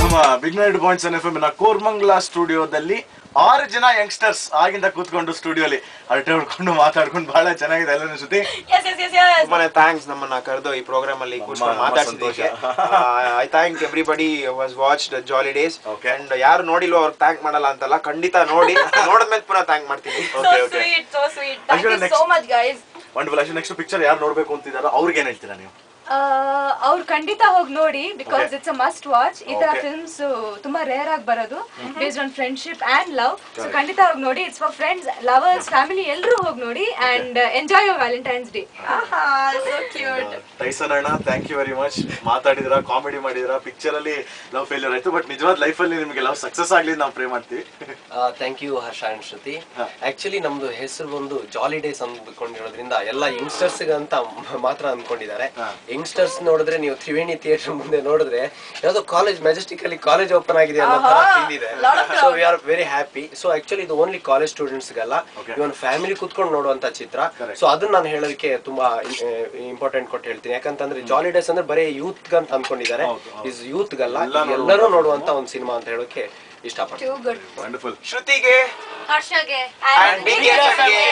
ನಮ್ಮ big 92.7 FM ನ ಕೋರ್ಮಂಗ್ಲಾ ಸ್ಟುಡಿಯೋದಲ್ಲಿ 6 ಜನ ಯಂಗ್ಸ್ಟರ್ಸ್ ಆಗಿಂದ ಕೂತ್ಕೊಂಡು ಸ್ಟುಡಿಯೋಲಿ ಹರಟೆ ಹೊಡ್ಕೊಂಡು ಮಾತಾಡ್ಕೊಂಡು ಬಹಳ ಚೆನ್ನಾಗಿದೆ ಎಲ್ಲರ ಜೊತೆ. ತುಂಬಾನೇ ಥ್ಯಾಂಕ್ಸ್ ನಮ್ಮನ್ನ ಕರೆದು ಈ ಪ್ರೋಗ್ರಾಮ್ ಅಲ್ಲಿ ಕೂತ್ಕೊಂಡು ಮಾತಾಡ್ಸಿದ್ದಕ್ಕೆ. I thank everybody was watched Jolly Days. And ಯಾರು ನೋಡಿಲ್ವೋ ಅವ್ರಿಗೆ ಥ್ಯಾಂಕ್ ಮಾಡಲ್ಲ ಅಂತಲ್ಲ, ಖಂಡಿತ ನೋಡಿ, ನೋಡಿದ್ಮೇಲೆ ಪುನಃ ಥ್ಯಾಂಕ್ ಮಾಡ್ತೀನಿ. ವಂಡರ್ಫುಲ್. ನೆಕ್ಸ್ಟ್ ಪಿಕ್ಚರ್ ಯಾರು ನೋಡ್ಬೇಕು ಅಂತಿದಾರೋ ಅವ್ರಿಗೆ ಏನ್ ಹೇಳ್ತೀರಾ ನೀವು? ಅವ್ರು ಖಂಡಿತ ಹೋಗಿ ನೋಡಿ, because it's a must watch. ಈ ತರ ಫಿಲ್ಮ್ಸ್ ತುಂಬಾ ರೇರ್ ಆಗಿ ಬರೋದು, based on friendship and love. So ಖಂಡಿತ ಹೋಗಿ ನೋಡಿ. It's for friends, lovers, family ಎಲ್ಲರೂ ಹೋಗಿ ನೋಡಿ and enjoy your Valentine's Day. Tyson ಅಣ್ಣ, ಥ್ಯಾಂಕ್ ಯು ವೆರಿ ಮಚ್. ಮಾತಾಡಿದ್ರ, ಕಾಮಿಡಿ ಮಾಡಿದ್ರ. ಪಿಕ್ಚರ್ ಅಲ್ಲಿ ಲವ್ ಫೇಲ್ಯೂರ್ ಆಯ್ತು, ಬಟ್ ನಿಜವಾದ ಲೈಫ್ ಅಲ್ಲಿ ನಿಮಗೆ ಲವ್ ಸಕ್ಸಸ್ ಆಗ್ಲಿ ನಾವು ಪ್ರೇ ಮಾಡ್ತೀವಿ. Thank you Harsha and Shruti. Actually ನಮ್ದು ಹೆಸರು ಒಂದು ಜಾಲಿ ಡೇಸ್ ಅಂದ್ಕೊಂಡಿರೋದ್ರಿಂದ ಎಲ್ಲ ಯಂಗ್ಸ್ಟರ್ಸ್ ಅಂತ ಮಾತ್ರ ಅಂದ್ಕೊಂಡಿದ್ದಾರೆ. ಯಂಗ್ಸ್ಟರ್ಸ್ ನೋಡಿದ್ರೆ ನೀವು ತ್ರಿವೇಣಿ ಥಿಯೇಟರ್ ಮುಂದೆ ನೋಡಿದ್ರೆ ಯಾವ್ದೋ ಕಾಲೇಜ್, ಮೆಜೆಸ್ಟಿಕ್ ಅಲ್ಲಿ ಕಾಲೇಜ್ ಓಪನ್ ಆಗಿದೆ ಅನ್ನೋ ತರ ಫೀಲ್ ಇದೆ. So we are very happy. So actually ಇದು ಓನ್ಲಿ ಕಾಲೇಜ್ ಸ್ಟೂಡೆಂಟ್ಸ್ ಗಲ್ಲ, ಇವನ್ ಫ್ಯಾಮಿಲಿ ಕುತ್ಕೊಂಡು ನೋಡುವಂತ ಚಿತ್ರ. ಸೊ ಅದನ್ನ ನಾನು ಹೇಳೋದಕ್ಕೆ ತುಂಬಾ ಇಂಪಾರ್ಟೆಂಟ್ ಕೊಟ್ಟು ಹೇಳ್ತೀನಿ. ಯಾಕಂತಂದ್ರೆ ಜಾಲಿ ಡೇಸ್ ಅಂದ್ರೆ ಬರೀ ಯೂತ್ ಗಂತ ಅನ್ಕೊಂಡಿದ್ದಾರೆ, ಇಸ್ ಯೂತ್ ಗಲ್ಲ, ಎಲ್ಲರೂ ನೋಡುವಂತ ಒಂದು ಸಿನಿಮಾ ಅಂತ ಹೇಳೋಕೆ ಇಷ್ಟಪಡ್ತೀನಿ. ವಂಡರ್ಫುಲ್. ಶ್ರುತಿಗೆ, ಹರ್ಷಗೆ, and BTS ಗೆ